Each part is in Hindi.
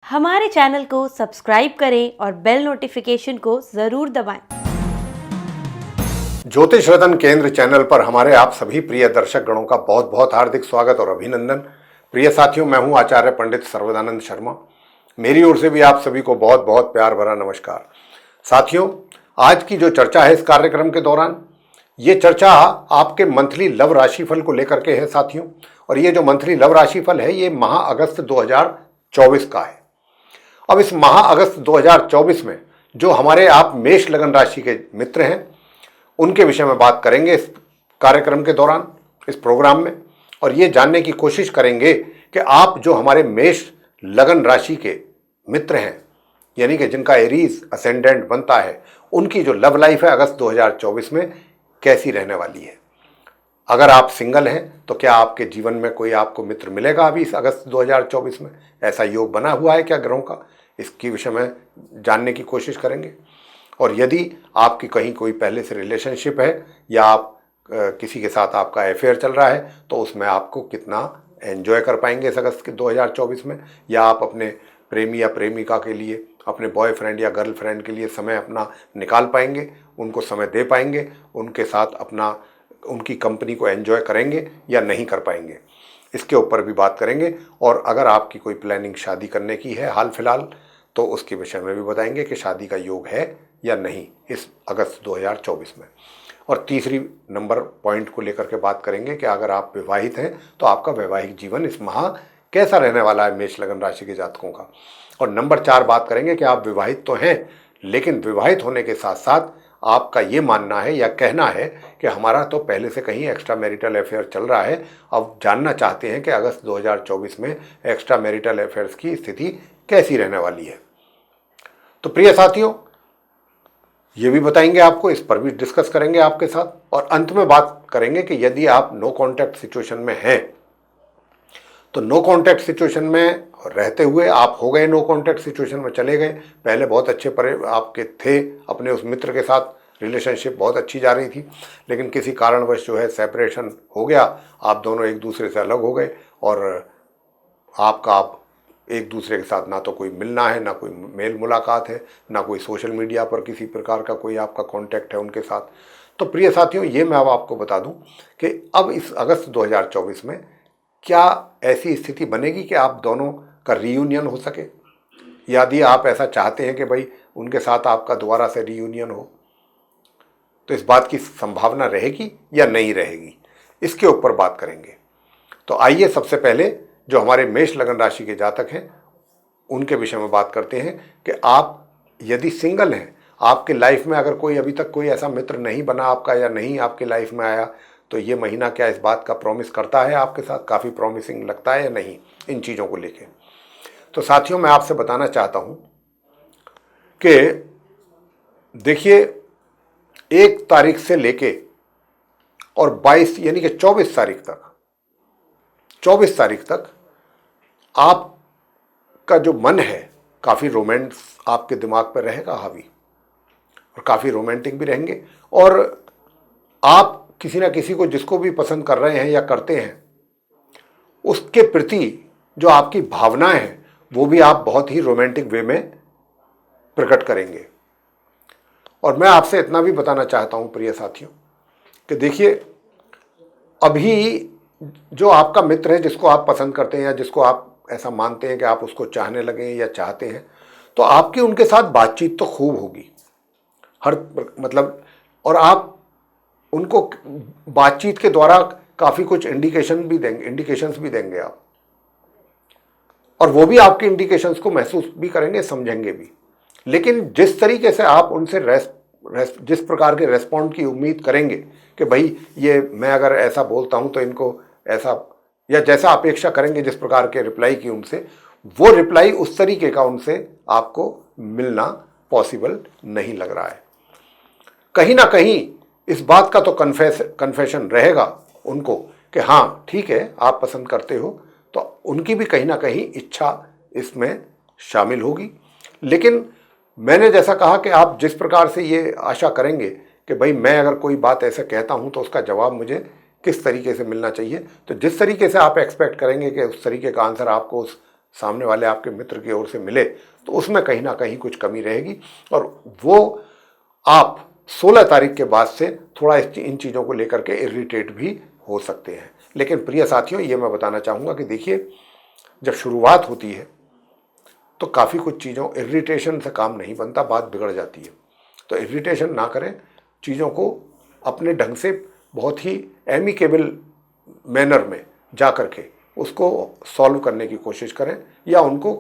हमारे चैनल को सब्सक्राइब करें और बेल नोटिफिकेशन को जरूर दबाएं। ज्योतिष रतन केंद्र चैनल पर हमारे आप सभी प्रिय दर्शक गणों का बहुत बहुत हार्दिक स्वागत और अभिनंदन। प्रिय साथियों, मैं हूं आचार्य पंडित सर्वदानंद शर्मा। मेरी ओर से भी आप सभी को बहुत बहुत प्यार भरा नमस्कार। साथियों, आज की जो चर्चा है इस कार्यक्रम के दौरान, ये चर्चा आपके मंथली लव राशिफल को लेकर के है साथियों। और ये जो मंथली लव राशिफल है ये माह अगस्त 2024 का है। अब इस माह अगस्त 2024 में जो हमारे आप मेष लगन राशि के मित्र हैं उनके विषय में बात करेंगे इस कार्यक्रम के दौरान, इस प्रोग्राम में। और ये जानने की कोशिश करेंगे कि आप जो हमारे मेष लगन राशि के मित्र हैं, यानी कि जिनका एरीज असेंडेंट बनता है, उनकी जो लव लाइफ है अगस्त 2024 में कैसी रहने वाली है। अगर आप सिंगल हैं तो क्या आपके जीवन में कोई आपको मित्र मिलेगा अभी इस अगस्त 2024 में? ऐसा योग बना हुआ है क्या ग्रहों का? इसके विषय में जानने की कोशिश करेंगे। और यदि आपकी कहीं कोई पहले से रिलेशनशिप है या आप किसी के साथ आपका अफेयर चल रहा है तो उसमें आपको कितना एंजॉय कर पाएंगे इस अगस्त के 2024 में, या आप अपने प्रेमी या प्रेमिका के लिए, अपने बॉयफ्रेंड या गर्लफ्रेंड के लिए समय अपना निकाल पाएंगे, उनको समय दे पाएंगे, उनके साथ अपना उनकी कंपनी को एंजॉय करेंगे या नहीं कर पाएंगे, इसके ऊपर भी बात करेंगे। और अगर आपकी कोई प्लानिंग शादी करने की है हाल फिलहाल तो उसके विषय में भी बताएंगे कि शादी का योग है या नहीं इस अगस्त 2024 में। और तीसरी नंबर पॉइंट को लेकर के बात करेंगे कि अगर आप विवाहित हैं तो आपका वैवाहिक जीवन इस माह कैसा रहने वाला है मेष लगन राशि के जातकों का। और नंबर 4 बात करेंगे कि आप विवाहित तो हैं, लेकिन विवाहित होने के साथ साथ आपका ये मानना है या कहना है कि हमारा तो पहले से कहीं एक्स्ट्रा मैरिटल अफेयर चल रहा है। अब जानना चाहते हैं कि अगस्त 2024 में एक्स्ट्रा मैरिटल अफेयर्स की स्थिति कैसी रहने वाली है। तो प्रिय साथियों, ये भी बताएंगे आपको, इस पर भी डिस्कस करेंगे आपके साथ। और अंत में बात करेंगे कि यदि आप नो कॉन्टैक्ट सिचुएशन में हैं तो नो कॉन्टैक्ट सिचुएशन में रहते हुए आप हो गए नो कॉन्टैक्ट सिचुएशन में चले गए, पहले बहुत अच्छे आपके थे अपने उस मित्र के साथ, रिलेशनशिप बहुत अच्छी जा रही थी, लेकिन किसी कारणवश जो है सेपरेशन हो गया, आप दोनों एक दूसरे से अलग हो गए और आप एक दूसरे के साथ ना तो कोई मिलना है, ना कोई मेल मुलाकात है, ना कोई सोशल मीडिया पर किसी प्रकार का कोई आपका कॉन्टैक्ट है उनके साथ। तो प्रिय साथियों, ये मैं अब आपको बता दूं कि अब इस अगस्त 2024 में क्या ऐसी स्थिति बनेगी कि आप दोनों का रीयूनियन हो सके। यदि आप ऐसा चाहते हैं कि भाई उनके साथ आपका दोबारा से रीयूनियन हो, तो इस बात की संभावना रहेगी या नहीं रहेगी, इसके ऊपर बात करेंगे। तो आइए सबसे पहले जो हमारे मेष लगन राशि के जातक हैं उनके विषय में बात करते हैं कि आप यदि सिंगल हैं, आपके लाइफ में अगर कोई अभी तक कोई ऐसा मित्र नहीं बना आपका या नहीं आपके लाइफ में आया, तो ये महीना क्या इस बात का प्रॉमिस करता है आपके साथ, काफ़ी प्रॉमिसिंग लगता है या नहीं, इन चीज़ों को लेके। तो साथियों, मैं आपसे बताना चाहता हूँ कि देखिए 1 तारीख से लेके और 22 यानी कि 24 तारीख तक आपका जो मन है काफ़ी रोमांस आपके दिमाग पर रहेगा हावी, और काफ़ी रोमांटिक भी रहेंगे। और आप किसी ना किसी को जिसको भी पसंद कर रहे हैं या करते हैं उसके प्रति जो आपकी भावनाएं हैं वो भी आप बहुत ही रोमांटिक वे में प्रकट करेंगे। और मैं आपसे इतना भी बताना चाहता हूं प्रिय साथियों कि देखिए, अभी जो आपका मित्र है जिसको आप पसंद करते हैं या जिसको आप ऐसा मानते हैं कि आप उसको चाहने लगे या चाहते हैं, तो आपकी उनके साथ बातचीत तो खूब होगी मतलब, और आप उनको बातचीत के द्वारा काफ़ी कुछ इंडिकेशंस भी देंगे आप, और वो भी आपके इंडिकेशंस को महसूस भी करेंगे, समझेंगे भी। लेकिन जिस तरीके से आप उनसे जिस प्रकार के रेस्पॉन्ड की उम्मीद करेंगे कि भाई ये मैं अगर ऐसा बोलता हूं तो इनको ऐसा, या जैसा अपेक्षा करेंगे जिस प्रकार के रिप्लाई की उनसे, वो रिप्लाई उस तरीके का उनसे आपको मिलना पॉसिबल नहीं लग रहा है। कहीं ना कहीं इस बात का तो कन्फेशन रहेगा उनको कि हाँ ठीक है आप पसंद करते हो, तो उनकी भी कहीं ना कहीं इच्छा इसमें शामिल होगी। लेकिन मैंने जैसा कहा कि आप जिस प्रकार से ये आशा करेंगे कि भाई मैं अगर कोई बात ऐसे कहता हूँ तो उसका जवाब मुझे किस तरीके से मिलना चाहिए, तो जिस तरीके से आप एक्सपेक्ट करेंगे कि उस तरीके का आंसर आपको उस सामने वाले आपके मित्र की ओर से मिले तो उसमें कहीं ना कहीं कुछ कमी रहेगी, और वो आप 16 तारीख के बाद से थोड़ा इन चीज़ों को लेकर के इरिटेट भी हो सकते हैं। लेकिन प्रिय साथियों, ये मैं बताना चाहूँगा कि देखिए, जब शुरुआत होती है तो काफ़ी कुछ चीज़ों, इरिटेशन से काम नहीं बनता, बात बिगड़ जाती है। तो इरिटेशन ना करें, चीज़ों को अपने ढंग से बहुत ही एमिकेबल मैनर में जा कर के उसको सॉल्व करने की कोशिश करें, या उनको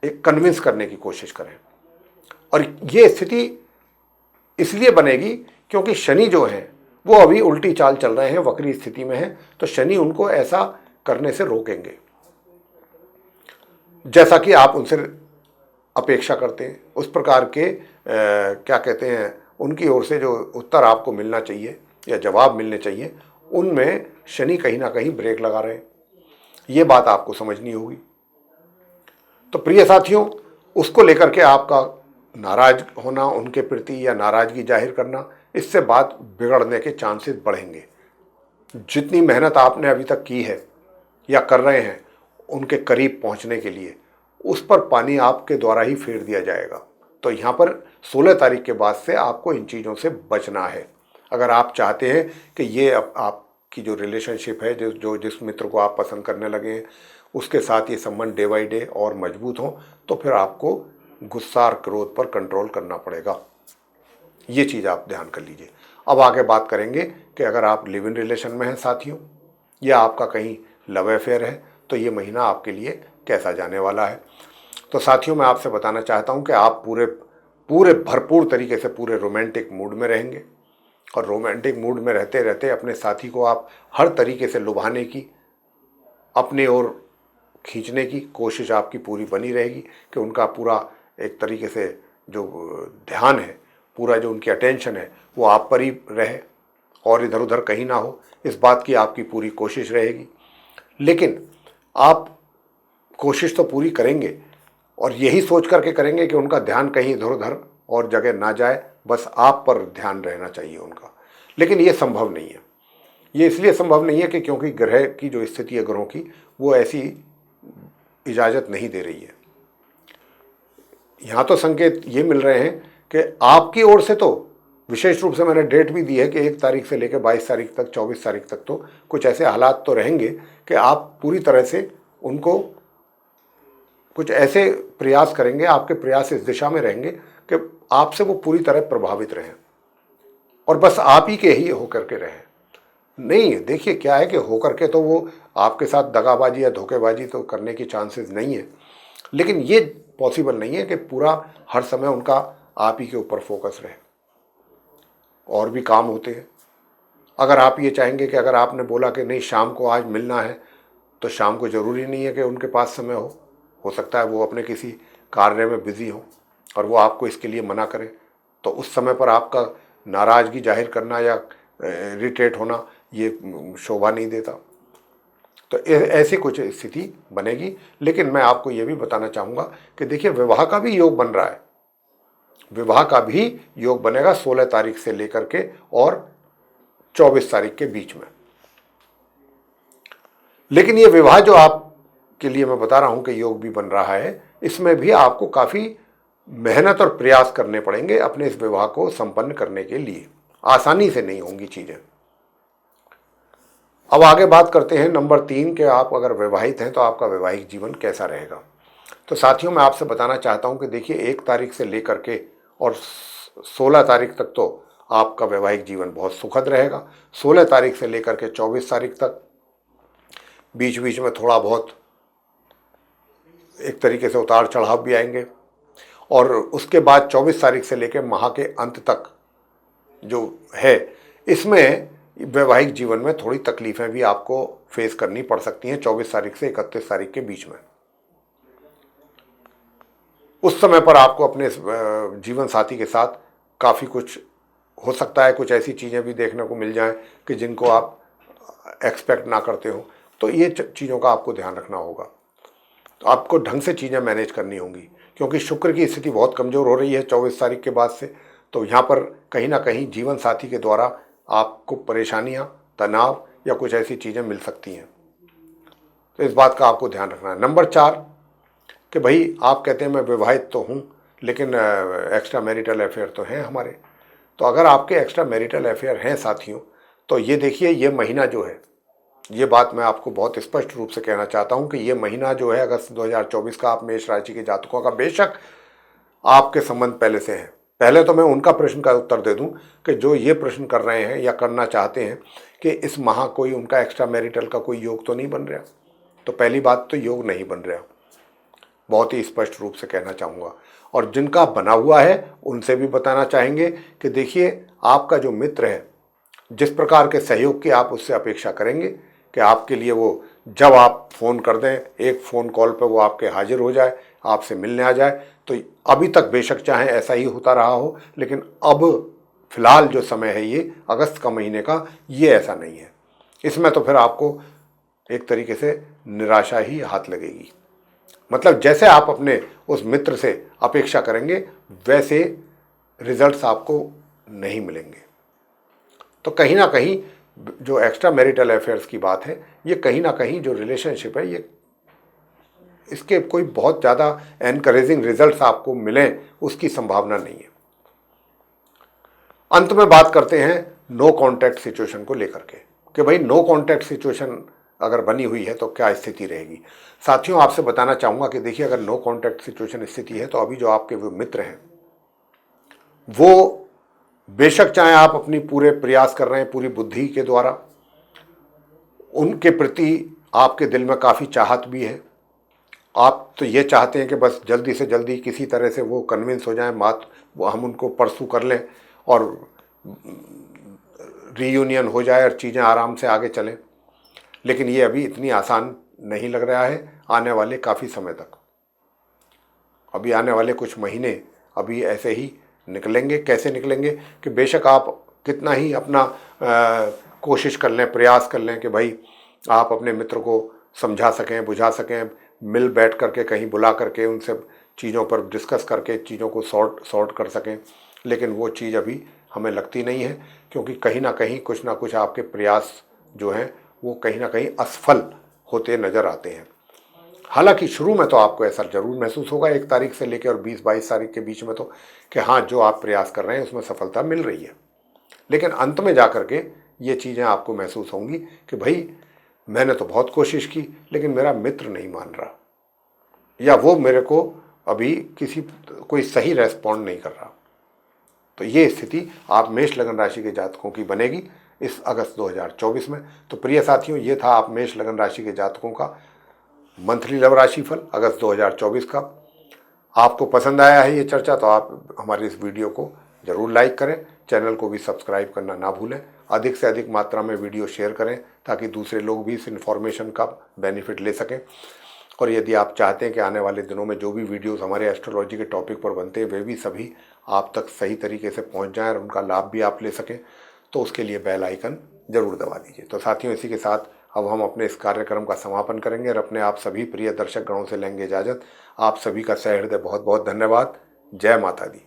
एक कन्विंस करने की कोशिश करें। और ये स्थिति इसलिए बनेगी क्योंकि शनि जो है वो अभी उल्टी चाल चल रहे हैं, वक्री स्थिति में है, तो शनि उनको ऐसा करने से रोकेंगे जैसा कि आप उनसे अपेक्षा करते हैं। उस प्रकार के क्या कहते हैं, उनकी ओर से जो उत्तर आपको मिलना चाहिए या जवाब मिलने चाहिए, उनमें शनि कहीं ना कहीं ब्रेक लगा रहे हैं। ये बात आपको समझनी होगी। तो प्रिय साथियों, उसको लेकर के आपका नाराज होना उनके प्रति या नाराजगी जाहिर करना, इससे बात बिगड़ने के चांसेस बढ़ेंगे। जितनी मेहनत आपने अभी तक की है या कर रहे हैं उनके करीब पहुंचने के लिए, उस पर पानी आपके द्वारा ही फेर दिया जाएगा। तो यहाँ पर 16 तारीख के बाद से आपको इन चीज़ों से बचना है। अगर आप चाहते हैं कि ये आपकी जो रिलेशनशिप है, जिस मित्र को आप पसंद करने लगे हैं, उसके साथ ये संबंध डे बाई डे और मजबूत हो, तो फिर आपको गुस्सा और क्रोध पर कंट्रोल करना पड़ेगा। ये चीज़ आप ध्यान कर लीजिए। अब आगे बात करेंगे कि अगर आप लिव इन रिलेशन में हैं साथियों, या आपका कहीं लव अफेयर है, तो ये महीना आपके लिए कैसा जाने वाला है। तो साथियों, मैं आपसे बताना चाहता हूँ कि आप पूरे भरपूर तरीके से पूरे रोमांटिक मूड में रहेंगे, और रोमांटिक मूड में रहते रहते अपने साथी को आप हर तरीके से लुभाने की, अपनी ओर खींचने की कोशिश आपकी पूरी बनी रहेगी कि उनका पूरा एक तरीके से जो ध्यान है, पूरा जो उनकी अटेंशन है, वो आप पर ही रहे और इधर उधर कहीं ना हो। इस बात की आपकी पूरी कोशिश रहेगी। लेकिन आप कोशिश तो पूरी करेंगे, और यही सोच करके करेंगे कि उनका ध्यान कहीं इधर उधर और जगह ना जाए, बस आप पर ध्यान रहना चाहिए उनका। लेकिन ये संभव नहीं है। ये इसलिए संभव नहीं है कि क्योंकि ग्रह की जो स्थिति है, ग्रहों की, वो ऐसी इजाज़त नहीं दे रही है। यहाँ तो संकेत ये मिल रहे हैं कि आपकी ओर से तो विशेष रूप से मैंने डेट भी दी है कि 1 तारीख से लेकर 22 तारीख तक, 24 तारीख तक तो कुछ ऐसे हालात तो रहेंगे कि आप पूरी तरह से उनको कुछ ऐसे प्रयास करेंगे, आपके प्रयास इस दिशा में रहेंगे कि आपसे वो पूरी तरह प्रभावित रहें, और बस आप ही के ही होकर के रहें। नहीं, देखिए क्या है कि होकर के तो वो आपके साथ दगाबाजी या धोखेबाजी तो करने की चांसेस नहीं है, लेकिन ये पॉसिबल नहीं है कि पूरा हर समय उनका आप ही के ऊपर फोकस रहे। और भी काम होते हैं। अगर आप ये चाहेंगे कि अगर आपने बोला कि नहीं शाम को आज मिलना है, तो शाम को ज़रूरी नहीं है कि उनके पास समय हो सकता है वो अपने किसी कार्य में बिजी हो और वो आपको इसके लिए मना करें, तो उस समय पर आपका नाराज़गी जाहिर करना या इरिटेट होना ये शोभा नहीं देता। तो ऐसी कुछ स्थिति बनेगी। लेकिन मैं आपको ये भी बताना चाहूँगा कि देखिए, विवाह का भी योग बन रहा है। विवाह का भी योग बनेगा 16 तारीख से लेकर के और 24 तारीख के बीच में। लेकिन ये विवाह जो आपके लिए मैं बता रहा हूं कि योग भी बन रहा है, इसमें भी आपको काफ़ी मेहनत और प्रयास करने पड़ेंगे अपने इस विवाह को संपन्न करने के लिए। आसानी से नहीं होंगी चीज़ें। अब आगे बात करते हैं नंबर 3 के, आप अगर विवाहित हैं तो आपका वैवाहिक जीवन कैसा रहेगा। तो साथियों, मैं आपसे बताना चाहता हूं कि देखिए, 1 तारीख से लेकर के और 16 तारीख तक तो आपका वैवाहिक जीवन बहुत सुखद रहेगा। 16 तारीख से लेकर के 24 तारीख तक बीच बीच में थोड़ा बहुत एक तरीके से उतार चढ़ाव भी आएंगे, और उसके बाद 24 तारीख से लेकर माह के अंत तक जो है, इसमें वैवाहिक जीवन में थोड़ी तकलीफें भी आपको फेस करनी पड़ सकती हैं 24 तारीख से 31 तारीख के बीच में। उस समय पर आपको अपने जीवन साथी के साथ काफ़ी कुछ हो सकता है, कुछ ऐसी चीज़ें भी देखने को मिल जाएं कि जिनको आप एक्सपेक्ट ना करते हो। तो ये चीज़ों का आपको ध्यान रखना होगा। तो आपको ढंग से चीज़ें मैनेज करनी होंगी, क्योंकि शुक्र की स्थिति बहुत कमज़ोर हो रही है 24 तारीख के बाद से। तो यहाँ पर कहीं ना कहीं जीवन साथी के द्वारा आपको परेशानियाँ, तनाव या कुछ ऐसी चीज़ें मिल सकती हैं। तो इस बात का आपको ध्यान रखना है। नंबर 4, कि भाई आप कहते हैं मैं विवाहित तो हूँ, लेकिन एक्स्ट्रा मैरिटल अफेयर तो हैं हमारे। तो अगर आपके एक्स्ट्रा मैरिटल अफेयर हैं साथियों, तो ये देखिए, ये महीना जो है, ये बात मैं आपको बहुत स्पष्ट रूप से कहना चाहता हूँ कि ये महीना जो है अगस्त 2024 का, आप मेष राशि के जातकों का, बेशक आपके संबंध पहले से हैं। पहले तो मैं उनका प्रश्न का उत्तर दे दूं कि जो ये प्रश्न कर रहे हैं या करना चाहते हैं कि इस माह कोई उनका एक्स्ट्रा मैरिटल का कोई योग तो नहीं बन रहा। तो पहली बात तो योग नहीं बन रहा, बहुत ही स्पष्ट रूप से कहना चाहूँगा। और जिनका बना हुआ है उनसे भी बताना चाहेंगे कि देखिए, आपका जो मित्र है, जिस प्रकार के सहयोग की आप उससे अपेक्षा करेंगे कि आपके लिए वो, जब आप फ़ोन कर दें, एक फ़ोन कॉल पर वो आपके हाजिर हो जाए, आपसे मिलने आ जाए, तो अभी तक बेशक चाहे ऐसा ही होता रहा हो, लेकिन अब फिलहाल जो समय है ये अगस्त का महीने का, ये ऐसा नहीं है। इसमें तो फिर आपको एक तरीके से निराशा ही हाथ लगेगी। मतलब जैसे आप अपने उस मित्र से अपेक्षा करेंगे वैसे रिजल्ट्स आपको नहीं मिलेंगे। तो कहीं ना कहीं जो एक्स्ट्रा मैरिटल अफेयर्स की बात है, ये कहीं ना कहीं जो रिलेशनशिप है, ये इसके कोई बहुत ज़्यादा एनकरेजिंग रिजल्ट्स आपको मिलें उसकी संभावना नहीं है। अंत में बात करते हैं नो कॉन्टैक्ट सिचुएशन को लेकर के कि भाई नो कॉन्टैक्ट सिचुएशन अगर बनी हुई है तो क्या स्थिति रहेगी। साथियों, आपसे बताना चाहूँगा कि देखिए, अगर नो कॉन्टैक्ट सिचुएशन स्थिति है तो अभी जो आपके वो मित्र हैं, वो बेशक चाहे आप अपनी पूरे प्रयास कर रहे हैं पूरी बुद्धि के द्वारा, उनके प्रति आपके दिल में काफ़ी चाहत भी है। आप तो ये चाहते हैं कि बस जल्दी से जल्दी किसी तरह से वो कन्विंस हो जाए, वो हम उनको परसू कर लें और रीयूनियन हो जाए और चीज़ें आराम से आगे चलें। लेकिन ये अभी इतनी आसान नहीं लग रहा है आने वाले काफ़ी समय तक। अभी आने वाले कुछ महीने अभी ऐसे ही निकलेंगे। कैसे निकलेंगे कि बेशक आप कितना ही अपना कोशिश कर लें, प्रयास कर लें कि भाई आप अपने मित्र को समझा सकें, बुझा सकें, मिल बैठ करके कहीं बुला करके उनसे चीज़ों पर डिस्कस करके चीज़ों को सॉर्ट कर सकें, लेकिन वो चीज़ अभी हमें लगती नहीं है, क्योंकि कहीं ना कहीं कुछ ना कुछ आपके प्रयास जो हैं वो कहीं ना कहीं असफल होते नज़र आते हैं। हालांकि शुरू में तो आपको ऐसा जरूर महसूस होगा 1 तारीख से लेकर और 20-22 तारीख के बीच में तो, कि हाँ, जो आप प्रयास कर रहे हैं उसमें सफलता मिल रही है। लेकिन अंत में जा कर के ये चीज़ें आपको महसूस होंगी कि भाई मैंने तो बहुत कोशिश की, लेकिन मेरा मित्र नहीं मान रहा, या वो मेरे को अभी कोई सही रेस्पॉन्ड नहीं कर रहा। तो ये स्थिति आप मेष लगन राशि के जातकों की बनेगी इस अगस्त 2024 में। तो प्रिय साथियों, ये था आप मेष लगन राशि के जातकों का मंथली लव राशिफल अगस्त 2024 का। आपको पसंद आया है ये चर्चा तो आप हमारे इस वीडियो को ज़रूर लाइक करें, चैनल को भी सब्सक्राइब करना ना भूलें, अधिक से अधिक मात्रा में वीडियो शेयर करें ताकि दूसरे लोग भी इस इन्फॉर्मेशन का बेनिफिट ले सकें। और यदि आप चाहते हैं कि आने वाले दिनों में जो भी वीडियोस हमारे एस्ट्रोलॉजी के टॉपिक पर बनते हैं वे भी सभी आप तक सही तरीके से पहुंच जाएं और उनका लाभ भी आप ले सकें, तो उसके लिए बेल आइकन ज़रूर दबा दीजिए। तो साथियों, इसी के साथ अब हम अपने इस कार्यक्रम का समापन करेंगे और अपने आप सभी प्रिय दर्शक गणों से लेंगे इजाज़त। आप सभी का सहृदय बहुत बहुत धन्यवाद। जय माता दी।